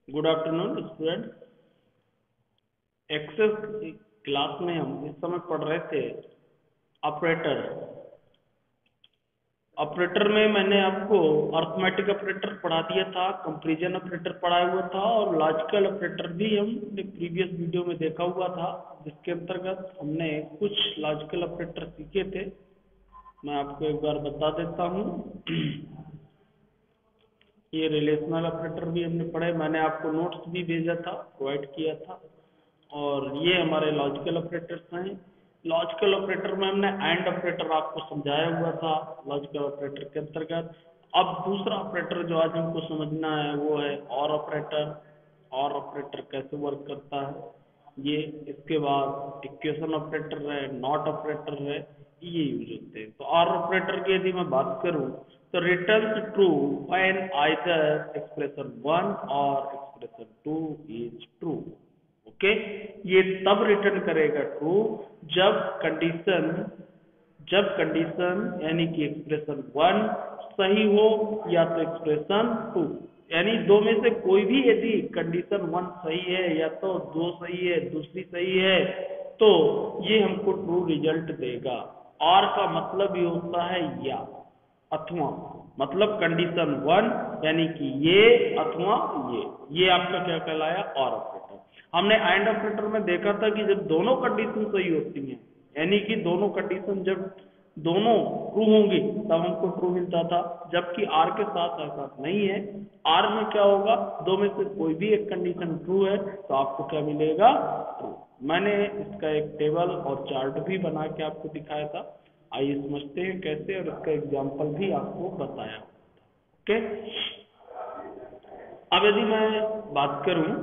Good afternoon student. Access class में हम इस समय पढ़ रहे थे ऑपरेटर। ऑपरेटर में मैंने आपको अर्थमेटिक ऑपरेटर पढ़ा दिया था, कंपैरिजन ऑपरेटर पढ़ाया हुआ था और लॉजिकल ऑपरेटर भी हमने प्रीवियस वीडियो में देखा हुआ था, जिसके अंतर्गत हमने कुछ लॉजिकल ऑपरेटर सीखे थे। मैं आपको एक बार बता देता हूँ। ये रिलेशनल ऑपरेटर भी हमने पढ़े, मैंने आपको नोट्स भी भेजा था, प्रोवाइड किया था। और ये हमारे लॉजिकल ऑपरेटर्स हैं। लॉजिकल ऑपरेटर में हमने एंड ऑपरेटर आपको समझाया हुआ था लॉजिकल ऑपरेटर के अंतर्गत। अब दूसरा ऑपरेटर जो आज हमको समझना है वो है और ऑपरेटर। और ऑपरेटर कैसे वर्क करता है ये, इसके बाद इक्वेशन ऑपरेटर है, नॉट ऑपरेटर है, ये यूज होते हैं। तो और ऑपरेटर की यदि मैं बात करूं तो return true when either expression 1 और एक्सप्रेशन 2 इज ट्रू। ओके, ये तब रिटर्न करेगा ट्रू जब कंडीशन यानी कि एक्सप्रेशन 1 सही हो या तो एक्सप्रेशन 2, यानी दो में से कोई भी यदि कंडीशन 1 सही है या तो 2 सही है, दूसरी सही है, तो ये हमको ट्रू रिजल्ट देगा। और का मतलब ये होता है या अथवा, मतलब कंडीशन 1 यानी कि ये अथवा ये आपका क्या कहलाया और ऑपरेटर। हमने एंड ऑपरेटर में देखा था कि जब दोनों कंडीशन सही होती हैं, यानी कि दोनों कंडीशन जब दोनों ट्रू होंगी तब हमको ट्रू मिलता था, जबकि आर के साथ ऐसा नहीं है। आर में क्या होगा, दो में से कोई भी एक कंडीशन ट्रू है तो आपको क्या मिलेगा, ट्रू। मैंने इसका एक टेबल और चार्ट भी बना के आपको दिखाया था, आइए समझते हैं कैसे, और इसका एग्जाम्पल भी आपको बताया। ओके, अब यदि मैं बात करूं,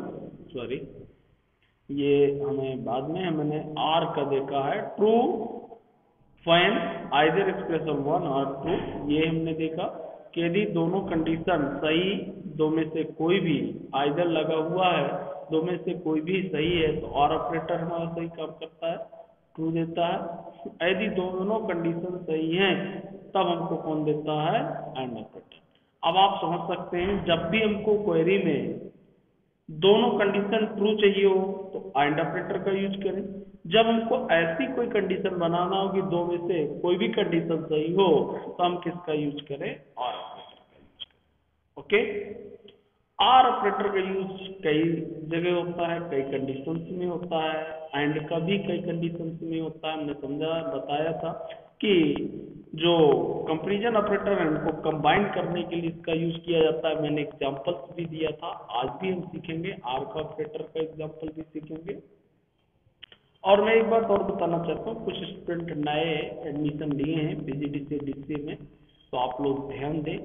सॉरी ये हमें बाद में हमने आर का देखा है, ट्रू व्हेन आइदर एक्सप्रेशन 1 और 2, ये हमने देखा कि यदि दोनों कंडीशन सही, दो में से कोई भी आइदर लगा हुआ है, दो में से कोई भी सही है तो और ऑपरेटर हमारा सही काम करता है, ट्रू देता है। यदि दोनों कंडीशन सही हैं तब हमको कौन देता है, एंड ऑपरेटर। अब आप समझ सकते हैं जब भी हमको क्वेरी में दोनों कंडीशन ट्रू चाहिए हो तो एंड ऑपरेटर का यूज करें। जब हमको ऐसी कोई कंडीशन बनाना हो कि दो में से कोई भी कंडीशन सही हो तो हम किसका यूज करें, और ऑपरेटर का यूज करें। ओके, आर ऑपरेटर का यूज कई जगह होता है, कई कंडीशंस में होता है, एंड का भी कई कंडीशंस में होता है। हमने बताया था कि जो कंपैरिजन ऑपरेटर है उनको कंबाइन करने के लिए इसका यूज किया जाता है। मैंने एग्जांपल्स भी दिया था, आज भी हम सीखेंगे आर का ऑपरेटर का एग्जांपल भी सीखेंगे। और मैं एक बात और बताना चाहता हूँ, कुछ स्टूडेंट नए एडमिशन लिए हैं पीजीडी से डीसीए में, तो आप लोग ध्यान दें।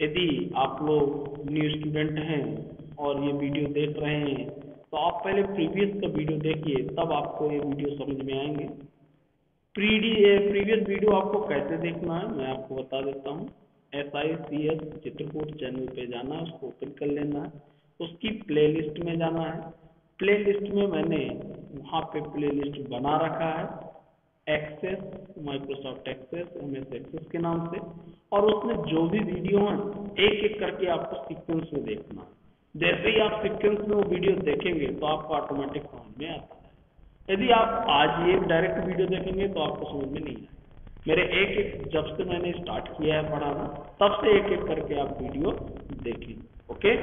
यदि आप लोग न्यू स्टूडेंट हैं और ये वीडियो देख रहे हैं तो आप पहले प्रीवियस का वीडियो देखिए, तब आपको ये वीडियो समझ में आएंगे। प्रीवियस वीडियो आपको कैसे देखना है मैं आपको बता देता हूँ। SICS चित्रकूट चैनल पे जाना है, उसको ओपन कर लेना है, उसकी प्लेलिस्ट में जाना है। प्लेलिस्ट में मैंने वहाँ पे प्लेलिस्ट बना रखा है, access, Microsoft access, MS access के नाम से, और उसमें जो भी वीडियो है एक एक करके आपको सीक्वेंस में देखना है। जैसे ही आप सीक्वेंस में वो वीडियो देखेंगे तो आपको ऑटोमेटिक समझ में आता है। यदि आप आज ये डायरेक्ट वीडियो देखेंगे तो आपको समझ में नहीं आएगा। मेरे एक एक जब से मैंने स्टार्ट किया है पढ़ाना तब से एक एक करके आप वीडियो देखें। ओके,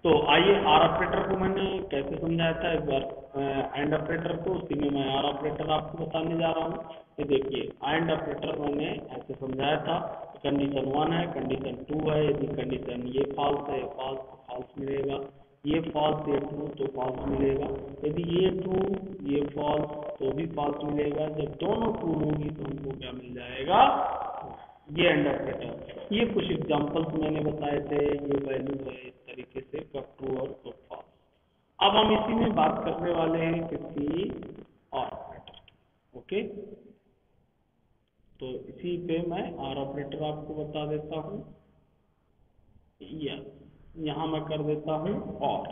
तो आइए आर ऑपरेटर को मैंने कैसे समझाया था एक बार, एंड ऑपरेटर को, उसी में मैं आर ऑपरेटर आपको बताने जा रहा हूँ। ये देखिए एंड ऑपरेटर मैंने ऐसे समझाया था, कंडीशन 1 है, कंडीशन 2 है, यदि कंडीशन ये फॉल्स है फॉल्स तो फॉल्स मिलेगा, ये फॉल्स ये ट्रू तो फॉल्स मिलेगा, यदि ये ट्रू ये फॉल्स तो भी फॉल्स मिलेगा। जब दोनों ट्रू होंगी तो हमको क्या मिल जाएगा, ये एंड ऑपरेटर। ये कुछ एग्जांपल्स मैंने बताए थे, ये वैल्यू है इस तरीके से, कब ट्रू और कब फॉल्स। अब हम इसी में बात करने वाले हैं किसी और ऑपरेटर। ओके, तो इसी पे मैं और ऑपरेटर आपको बता देता हूँ, यहाँ मैं कर देता हूँ और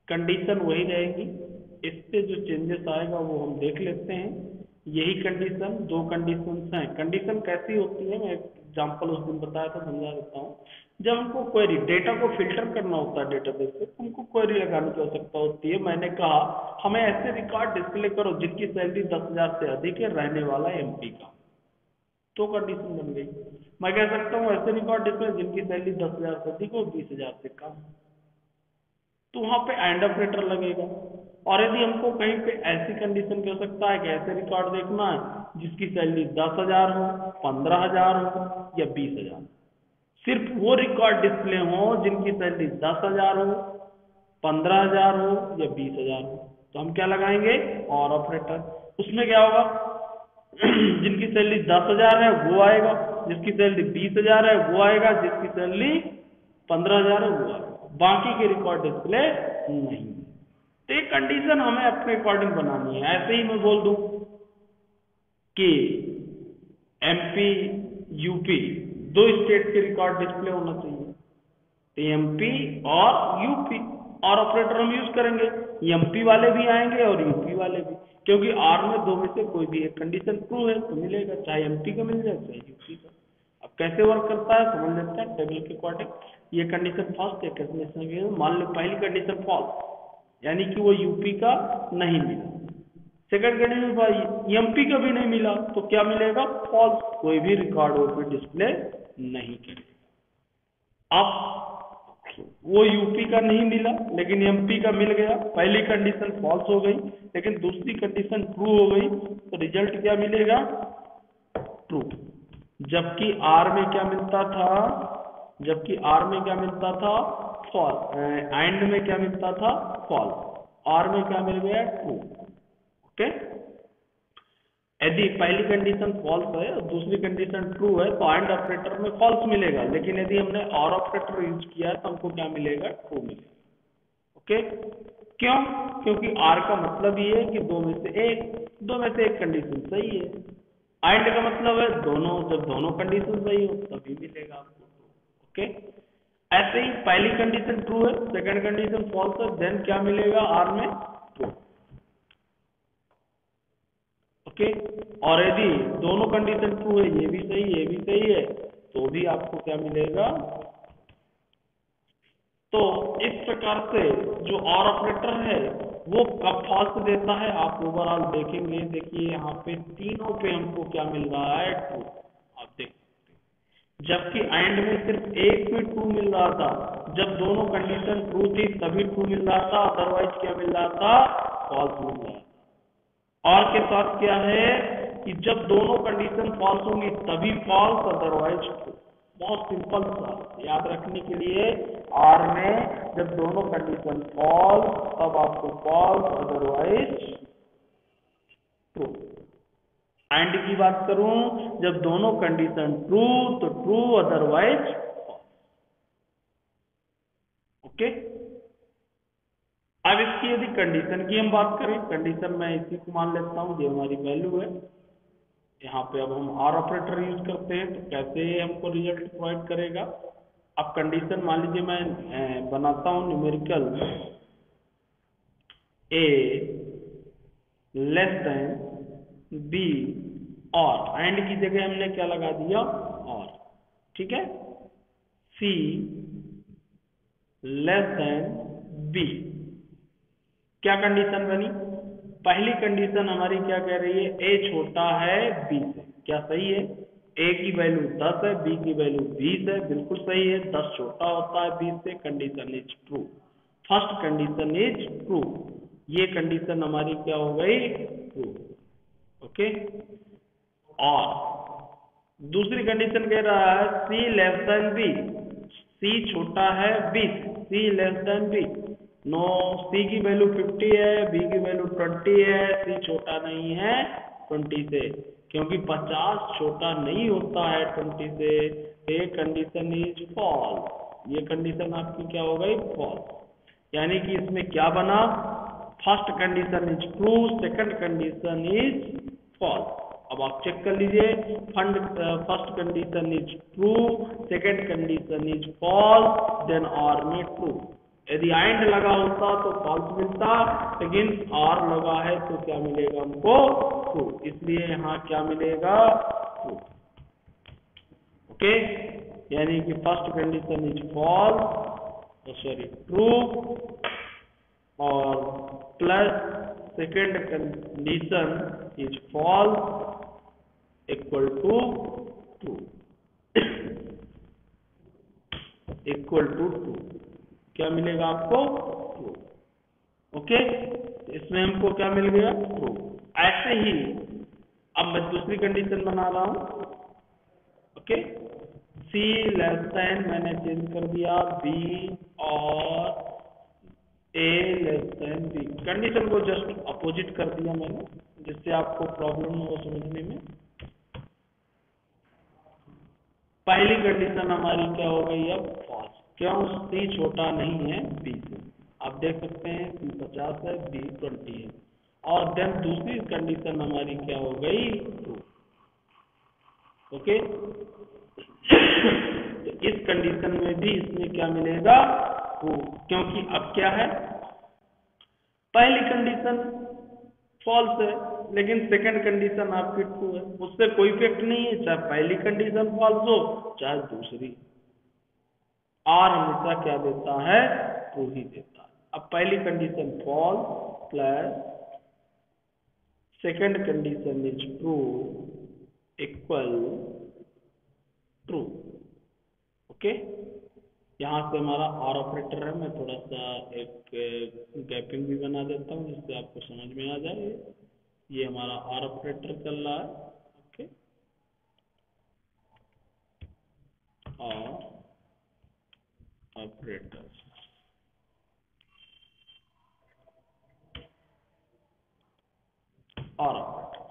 कंडीशन वही रहेगी, इस पे जो चेंजेस आएगा वो हम देख लेते हैं। यही कंडीशन, दो कंडीशंस हैं। कंडीशन कैसी होती है, मैं एग्जांपल उस दिन बताया था, समझा देता हूँ। जब हमको क्वेरी डेटा को फिल्टर करना होता है डेटाबेस से, हमको क्वेरी लगाने की आवश्यकता होती है। मैंने कहा हमें ऐसे रिकॉर्ड डिस्प्ले करो जिनकी सैलरी 10,000 से अधिक है, रहने वाला एमपी का, तो कंडीशन बन गई। मैं कह सकता हूँ ऐसे रिकॉर्ड डिस्प्ले जिनकी सैलरी 10,000 से अधिक हो, 20,000 से कम, तो वहां पे एंड ऑपरेटर लगेगा। और यदि हमको कहीं पे ऐसी कंडीशन की हो सकता है कि ऐसे रिकॉर्ड देखना है जिसकी सैलरी 10,000 हो, 15,000 हो या 20,000, सिर्फ वो रिकॉर्ड डिस्प्ले हो जिनकी सैलरी 10,000 हो, 15,000 हो या 20,000 हो, तो हम क्या लगाएंगे, और ऑपरेटर। उसमें क्या होगा, जिनकी सैलरी 10,000 है वो आएगा, जिसकी सैलरी 20,000 है वो आएगा, जिसकी सैलरी 15,000 है वो आएगा, बाकी के रिकॉर्ड डिस्प्ले नहीं। तो ये कंडीशन हमें अपने अकॉर्डिंग बनानी है। ऐसे ही मैं बोल दूं कि एमपी यूपी दो स्टेट के रिकॉर्ड डिस्प्ले होना चाहिए, तो एमपी और यूपी, और ऑपरेटर हम यूज करेंगे, एमपी वाले भी आएंगे और यूपी वाले भी, क्योंकि आर में दो में से कोई भी एक कंडीशन ट्रू है तो मिलेगा, चाहे एमपी का मिल जाए चाहे यूपी का। अब कैसे वर्क करता है समझ लेते हैं टेबल के अकॉर्डिंग। ये कंडीशन फर्स्ट है, कंडीशन मान लो पहली कंडीशन फॉल्स, यानी कि वो यूपी का नहीं मिला। सेकंड कंडीशन भाई एमपी का भी नहीं मिला, तो क्या मिलेगा, फॉल्स, कोई भी रिकॉर्ड वो पे डिस्प्ले नहीं करेगा। अब वो यूपी का नहीं मिला लेकिन एमपी का मिल गया, पहली कंडीशन फॉल्स हो गई लेकिन दूसरी कंडीशन ट्रू हो गई, तो रिजल्ट क्या मिलेगा, ट्रू। जबकि आर में क्या मिलता था, जबकि आर में क्या मिलता था, फॉल्स, एंड में क्या मिलता था, फॉल्स, आर में क्या मिल गया, ट्रू। ओके, यदि पहली कंडीशन फॉल्स है और दूसरी कंडीशन ट्रू है तो एंड ऑपरेटर में फॉल्स मिलेगा, लेकिन यदि हमने और ऑपरेटर यूज किया है तो हमको क्या मिलेगा, ट्रू मिलेगा। ओके, क्यों, क्योंकि आर का मतलब ये है कि दो में से एक कंडीशन सही है, एंड का मतलब है दोनों, जब दोनों कंडीशन सही हो तभी मिलेगा आपको। ओके, ऐसे ही पहली कंडीशन ट्रू है, सेकंड कंडीशन फॉल्स है, देन क्या मिलेगा आर में, ट्रू। ओके, और यदि दोनों कंडीशन ट्रू है, ये भी सही है ये भी सही है, तो भी आपको क्या मिलेगा। तो इस प्रकार से जो और ऑपरेटर है वो कब फॉल्स देता है आप ओवरऑल देखेंगे। देखिए यहाँ पे तीनों पे हमको क्या मिल रहा है, ट्रू, आप देख सकते हैं। जबकि एंड में सिर्फ एक भी ट्रू मिल रहा था, जब दोनों कंडीशन ट्रू थी तभी ट्रू मिल रहा था, अदरवाइज क्या मिल रहा था, फॉल्स मिल रहा था। और के साथ क्या है कि जब दोनों कंडीशन फॉल्स होंगी तभी फॉल्स, अदरवाइज ट्रू। बहुत सिंपल सा याद रखने के लिए, आर में जब दोनों कंडीशन फॉल्स तब आपको फॉल्स, अदरवाइज ट्रू। एंड की बात करूं, जब दोनों कंडीशन ट्रू तो ट्रू, अदरवाइज फॉल्स। ओके, अब इसकी यदि कंडीशन की हम बात करें, कंडीशन मैं इसी को मान लेता हूं ये हमारी वैल्यू है। यहाँ पे अब हम आर ऑपरेटर यूज करते हैं तो कैसे हमको रिजल्ट प्रोवाइड करेगा। अब कंडीशन मान लीजिए मैं बनाता हूं न्यूमेरिकल ए लेस देन बी, और एंड की जगह हमने क्या लगा दिया, और, ठीक है, सी लेस देन बी। क्या कंडीशन बनी, पहली कंडीशन हमारी क्या कह रही है, ए छोटा है बी से, क्या सही है, ए की वैल्यू 10 है, बी की वैल्यू 20 है, बिल्कुल सही है, 10 छोटा होता है 20 से, condition is true, first condition is true, ये कंडीशन हमारी क्या हो गई, ट्रू। ओके, और दूसरी कंडीशन कह रहा है सी लेस देन बी, सी छोटा है बी, सी लेस देन बी, नो, सी की वैल्यू 50 है, बी की वैल्यू 20 है, सी छोटा नहीं है 20 से, क्योंकि 50 छोटा नहीं होता है 20 से, ये कंडीशन इज फॉल्स, ये कंडीशन आपकी क्या हो गई, फॉल्स। यानी कि इसमें क्या बना, first condition is true, second condition is false. अब आप चेक कर लीजिए, first condition is true, second condition is false, then or में ट्रू। यदि एंड लगा होता तो फॉल्स मिलता, लेकिन आर लगा है तो क्या मिलेगा हमको, ट्रू, इसलिए यहाँ क्या मिलेगा? ट्रू। ओके, यानी कि first condition is false, sorry true, और plus second condition is false equal to true, equal to true. क्या मिलेगा आपको? ट्रू। ओके, इसमें हमको क्या मिल गया? ट्रू। ऐसे ही अब मैं दूसरी कंडीशन बना रहा हूं। ओके, C लेस देन मैंने चेंज कर दिया B और A less than B, condition को जस्ट अपोजिट कर दिया मैंने, जिससे आपको प्रॉब्लम हो समझने में। पहली कंडीशन हमारी क्या हो गई? अब फॉल्स। क्यों? C छोटा नहीं है B से। आप देख सकते हैं C 50 है, B 20 है। और देन दूसरी कंडीशन हमारी क्या हो गई? ट्रू। ओके, तो इस कंडीशन में भी इसमें क्या मिलेगा? ट्रू, क्योंकि अब क्या है? पहली कंडीशन फॉल्स है, लेकिन सेकंड कंडीशन आपकी ट्रू है, उससे कोई इफेक्ट नहीं है, चाहे पहली कंडीशन फॉल्स हो चाहे दूसरी। आर हमेशा क्या देता है? ट्रू ही देता है। अब पहली condition false plus second condition is true equal true. Okay, यहां से हमारा आर ऑपरेटर है। मैं थोड़ा सा एक गैपिंग भी बना देता हूं जिससे आपको समझ में आ जाए। ये हमारा आर ऑपरेटर चल रहा है। Okay, or operator, or operator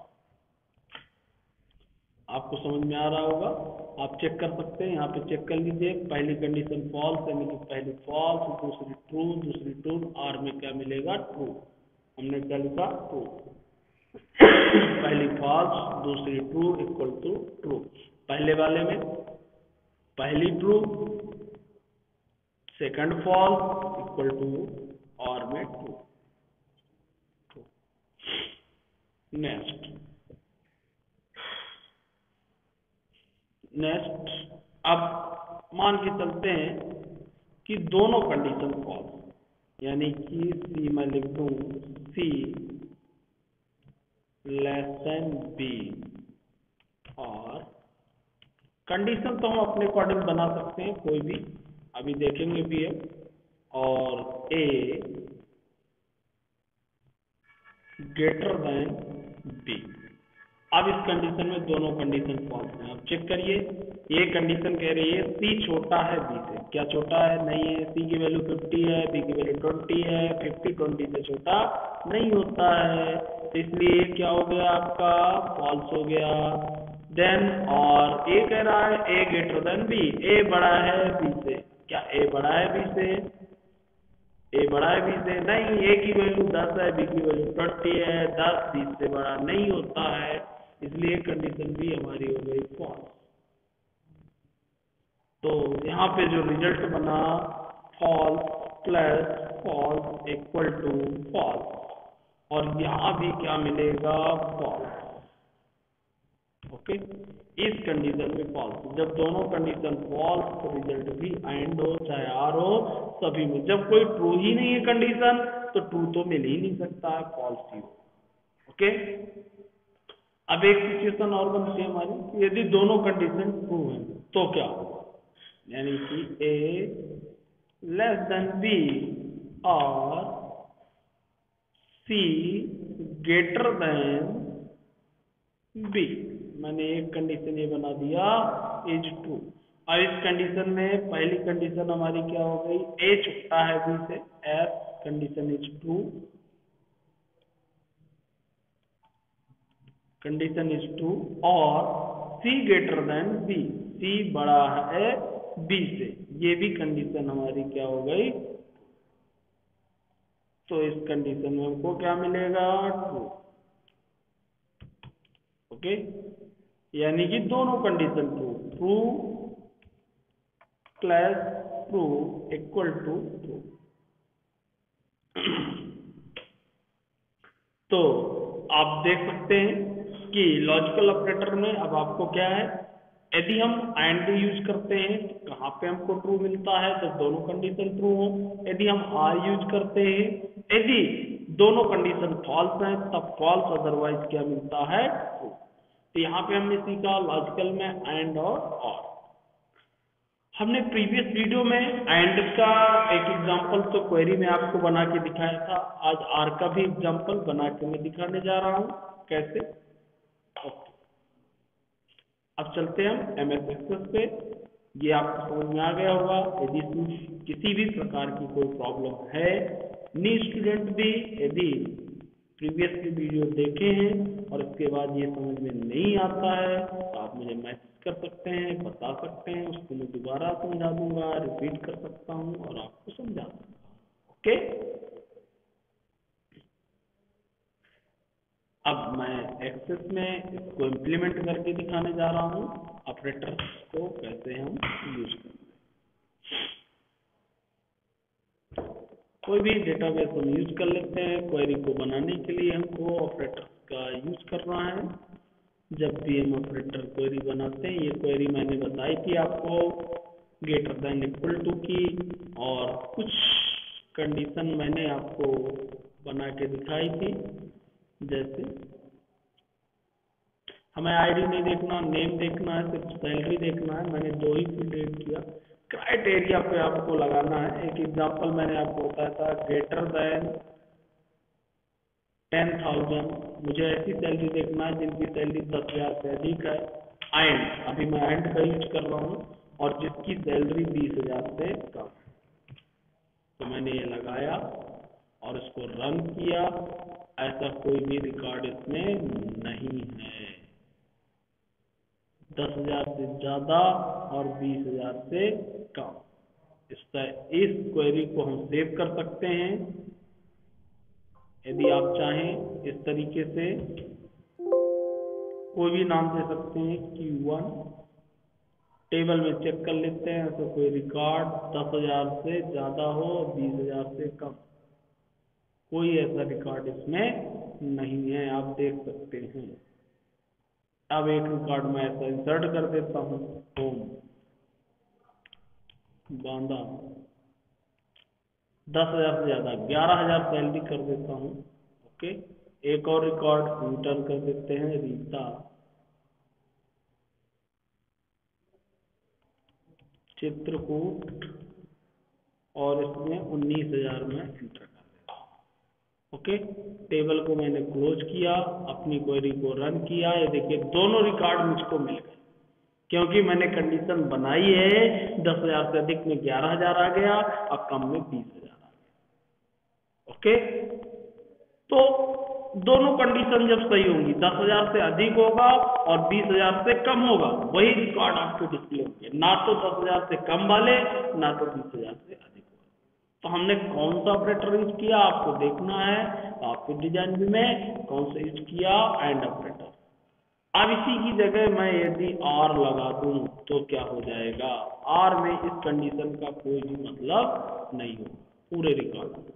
आपको समझ में आ रहा होगा। आप चेक कर सकते हैं, यहाँ पे चेक कर लीजिए। पहली कंडीशन फॉल्स यानी कि पहली फॉल्स, दूसरी ट्रू, दूसरी ट्रू, आर में क्या मिलेगा? ट्रू। हमने क्या लिखा? ट्रू। पहली फॉल्स दूसरी ट्रू इक्वल टू ट्रू। पहले वाले में पहली true second false equal to और में ट्रू। नेक्स्ट अब मान के चलते हैं कि दोनों कंडीशन फॉल्स, यानी कि सी मैं लिख दूं सी लेस देन बी, और कंडीशन तो हम अपने अकॉर्डिंग बना सकते हैं कोई भी, अभी देखेंगे भी है, और ए ग्रेटर देन बी। अब इस कंडीशन में दोनों कंडीशन फॉल्स हैं। अब चेक करिए, ये कंडीशन कह रही है सी छोटा है बी से। क्या छोटा है? नहीं है। सी की वैल्यू 50 है, बी की वैल्यू 20 है। 50 20 से छोटा नहीं होता है, तो इसलिए क्या हो गया आपका? फॉल्स हो गया। देन और ए कह रहा है ए ग्रेटर देन बी, ए बड़ा है बी से। क्या ए बड़ा है बी से? ए बड़ा है बी से? नहीं, ए की वैल्यू 10 है, बी की वैल्यू 20 है। 10 20 से बड़ा नहीं होता है, इसलिए कंडीशन भी हमारी हो गई फॉल्स। तो यहाँ पे जो रिजल्ट बना false plus false equal to false, और यहाँ भी क्या मिलेगा? फॉल्स। ओके, इस कंडीशन में फॉल्स। जब दोनों कंडीशन फॉल्स तो रिजल्ट भी एंड हो चाहे आर हो, सभी में। जब कोई ट्रू ही नहीं है कंडीशन तो ट्रू तो मिल ही नहीं सकता है, फॉल्स ही हो। ओके, अब एक सिचुएशन और बनती है हमारी कि यदि दोनों कंडीशन ट्रू है तो क्या होगा? यानी कि ए लेस देन बी और सी ग्रेटर देन बी। मैंने एक कंडीशन ये बना दिया इज ट्रू। अब इस कंडीशन में पहली कंडीशन हमारी क्या हो गई? ए छोटा है बी से, F condition is true, condition is true, और सी ग्रेटर देन बी, सी बड़ा है बी से, ये भी कंडीशन हमारी क्या हो गई? तो इस कंडीशन में हमको क्या मिलेगा? ट्रू। ओके, यानी कि दोनों condition true, true plus true equal to true. तो आप देख सकते हैं कि लॉजिकल ऑपरेटर में अब आपको क्या है, यदि हम एंड यूज करते हैं तो कहाँ पे हमको ट्रू मिलता है, जब दोनों कंडीशन ट्रू हो। यदि हम आर यूज करते हैं, यदि दोनों कंडीशन फॉल्स हैं तब फॉल्स, अदरवाइज क्या मिलता है, ट्रू। तो यहाँ पे हमने सीखा लॉजिकल में एंड और। हमने प्रीवियस वीडियो में एंड का एक एग्जांपल तो क्वेरी में आपको बना के दिखाया था, आज आर का भी एग्जांपल बना के मैं दिखाने जा रहा हूँ कैसे। ओके, अब चलते हैं हम एमएस एक्सेस पे। ये आपको समझ में आ गया होगा। यदि किसी भी प्रकार की कोई प्रॉब्लम है, न्यू स्टूडेंट भी यदि प्रीवियस की वीडियो देखे हैं और उसके बाद ये समझ में नहीं आता है तो आप मुझे मैसेज कर सकते हैं, बता सकते हैं, उसको मैं दोबारा समझा दूंगा, रिपीट कर सकता हूँ और आपको समझा दूंगा। ओके, अब मैं एक्सेस में इसको इम्प्लीमेंट करके दिखाने जा रहा हूँ, ऑपरेटर को कैसे हम यूज करेंगे। कोई भी डेटाबेस हम यूज कर लेते हैं। क्वेरी को बनाने के लिए हमको ऑपरेटर का यूज करना है। जब भी हम ऑपरेटर क्वेरी बनाते हैं, ये क्वेरी मैंने बताई थी आपको, ग्रेटर देन इक्वल टू की, और कुछ कंडीशन मैंने आपको बना के दिखाई थी, जैसे हमें आईडी नहीं देखना, नेम देखना है, सिर्फ सैलरी देखना है। मैंने दो ही फील्ड ऐड किया। क्राइटेरिया पे आपको लगाना है। एक एग्जांपल मैंने आपको बताया था, ग्रेटर देन 10,000, मुझे ऐसी सैलरी देखना है जिनकी सैलरी 10,000 से अधिक है। एंड, अभी मैं एंड का यूज कर रहा हूँ, और जिसकी सैलरी 20,000 से कम। तो मैंने ये लगाया और इसको रन किया। ऐसा कोई भी रिकॉर्ड इसमें नहीं है। 10,000 से ज्यादा और 20,000 से कम। इस क्वेरी को हम सेव कर सकते हैं। यदि आप चाहें इस तरीके से कोई भी नाम दे सकते हैं, Q1 टेबल में चेक कर लेते हैं तो कोई रिकॉर्ड 10,000 से ज्यादा हो, 20,000 से कम, कोई ऐसा रिकॉर्ड इसमें नहीं है, आप देख सकते हैं। अब एक रिकॉर्ड में ऐसा इंसर्ट कर देता हूं, होम बांदा, 10,000 से ज्यादा 11,000 सैलरी कर देता हूं। ओके, एक और रिकॉर्ड इंटर कर देते हैं, रीता, चित्रकूट, और इसमें 19,000 में एंटर कर देता हूं। ओके, टेबल को मैंने क्लोज किया, अपनी क्वेरी को रन किया। ये देखिए दोनों रिकॉर्ड मुझको मिल गए, क्योंकि मैंने कंडीशन बनाई है। 10,000 से अधिक में 11,000 आ गया और कम में 20,000 आ गया। ओके, तो दोनों कंडीशन जब सही होंगी, 10,000 से अधिक होगा और 20,000 से कम होगा, वही रिकॉर्ड आपके डिस्प्ले होंगे, ना तो 10,000 से कम वाले, ना तो 20,000 से अधिक वाले। तो हमने कौन सा ऑपरेटर यूज किया आपको देखना है। आपके डिजाइन व्यू में कौन सा यूज किया, एंड ऑपरेटर। अब इसी की जगह मैं यदि आर लगा दूं तो क्या हो जाएगा, आर में इस कंडीशन का कोई भी मतलब नहीं हो पूरे रिकॉर्ड में,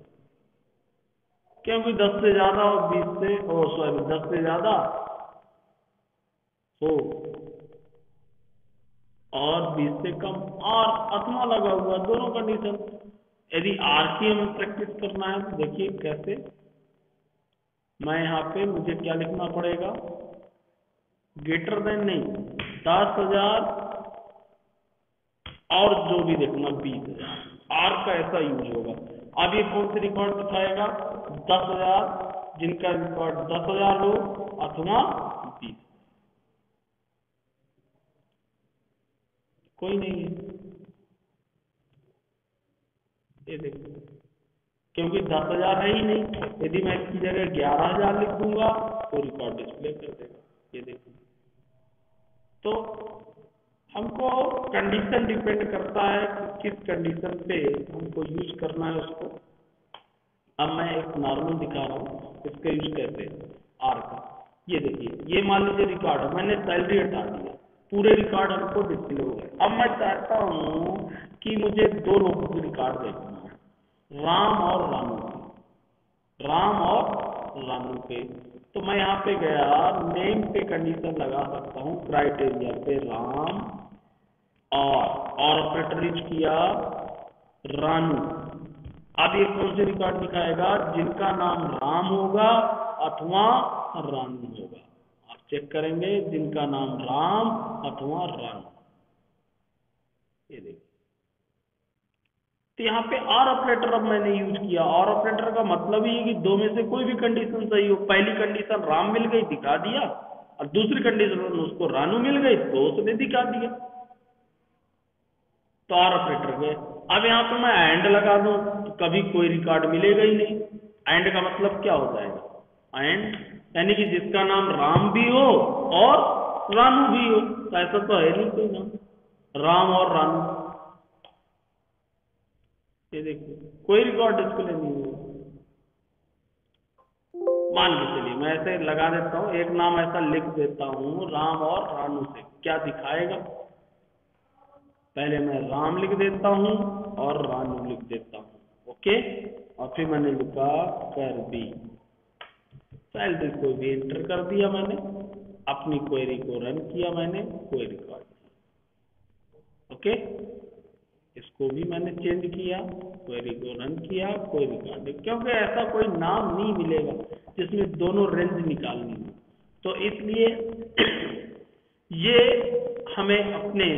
क्योंकि 10 से ज्यादा और 20 से, सॉरी 10 से ज्यादा हो और 20 से कम, और अथवा लगा हुआ, दोनों कंडीशन। यदि आर की हमें प्रैक्टिस करना है तो देखिए कैसे। मैं यहाँ पे मुझे क्या लिखना पड़ेगा, ग्रेटर देन नहीं, 10,000 और जो भी देखना 20,000, आर का ऐसा यूज होगा। अब ये कौन से रिकॉर्ड दिखाएगा, 10,000 जिनका रिकॉर्ड 10,000 हो अथवा 20, कोई नहीं है। ये देखो, क्योंकि 10,000 है ही नहीं। यदि मैं इसकी जगह 11,000 लिख दूंगा तो रिकॉर्ड डिस्प्ले कर देगा। ये देखो, तो हमको कंडीशन डिपेंड करता है कि किस कंडीशन पे हमको यूज करना है उसको। अब मैं एक नॉर्मल दिखा रहा हूँ, इसका यूज कैसे, आर का। ये देखिए, ये मान लीजिए रिकॉर्ड है, मैंने सैलरी हटा दिया, पूरे रिकॉर्ड हमको डिस्प्ले हो गए। अब मैं चाहता हूँ कि मुझे दो लोगों के रिकॉर्ड देखना है, राम और रानू के, राम और रानू के। तो मैं यहाँ पे गया, नेम पे कंडीशन लगा सकता हूँ, क्राइटेरिया पे राम, और ऑपरेटर यूज किया रानू। अब ये कौन से रिकॉर्ड दिखाएगा? जिनका नाम राम होगा अथवा रानू होगा। आप चेक करेंगे, जिनका नाम राम अथवा रानू। ये देखिए, तो यहाँ पे और ऑपरेटर अब मैंने यूज किया। और ऑपरेटर का मतलब ही है कि दो में से कोई भी कंडीशन सही हो। पहली कंडीशन राम मिल गई, दिखा दिया, और दूसरी कंडीशन उसको रानू मिल गई तो उसने दिखा दिया। तो और ऑपरेटर गए। अब यहाँ पे मैं एंड लगा दूं तो कभी कोई रिकॉर्ड मिलेगा ही नहीं। एंड का मतलब क्या हो जाएगा? एंड यानी कि जिसका नाम राम भी हो और रानू भी हो। तो ऐसा तो है नहीं कोई नाम राम और रानू। ये देखिए, कोई रिकॉर्ड डिस्प्ले नहीं हुआ। मान के चलिए मैं ऐसे लगा देता हूं, एक नाम ऐसा लिख देता हूं राम और रानू से, क्या दिखाएगा? पहले मैं राम लिख देता हूं और रानू लिख देता हूं, ओके। और फिर मैंने लिखा कर बी, सैलरी को भी एंटर कर दिया मैंने, अपनी क्वेरी को रन किया मैंने, कोई रिकॉर्ड नहीं, ओके। इसको भी मैंने चेंज किया, क्वेरी को रन किया, कोई रिकॉर्ड नहीं, क्योंकि ऐसा कोई नाम नहीं मिलेगा जिसमें दोनों रेंज निकालनी हो। तो इसलिए ये हमें अपने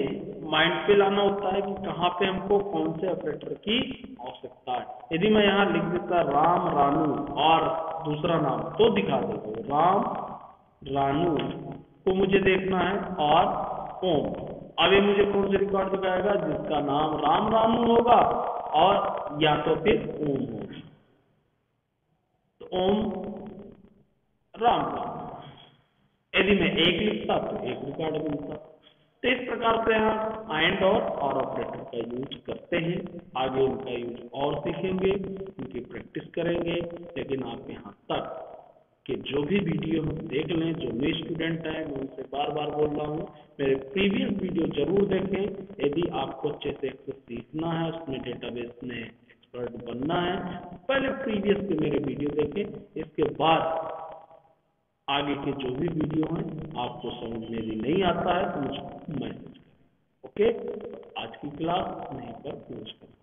माइंड पे लाना होता है कि कहाँ पे हमको कौन से ऑपरेटर की आवश्यकता है। यदि मैं यहाँ लिख देता राम रानू और दूसरा नाम तो दिखा देगा राम रानू को मुझे देखना है, और ओम। अब ये मुझे कौन से रिकॉर्ड दिखाएगा? जिसका नाम राम रानू होगा और या तो फिर ओम होगा। तो ओम राम राम। यदि मैं एक लिखता तो एक रिकॉर्ड मिलता। तो इस प्रकार से हम एंड और ऑपरेटर का यूज करते हैं। आगे उनका यूज और सीखेंगे, उनकी प्रैक्टिस करेंगे। लेकिन आप यहाँ तक कि जो भी वीडियो हम देख लें, जो नए स्टूडेंट हैं मैं उनसे बार बार बोल रहा हूँ, मेरे प्रीवियस वीडियो जरूर देखें। यदि आपको अच्छे से एक्सेस सीखना है, उसमें डेटाबेस में एक्सपर्ट बनना है, पहले प्रीवियस के मेरे वीडियो देखें। इसके बाद आगे के जो भी वीडियो हैं आपको समझ में भी नहीं आता है तो मुझको मैसेज करें, ओके। आज की क्लास यहीं पर क्लोज करें।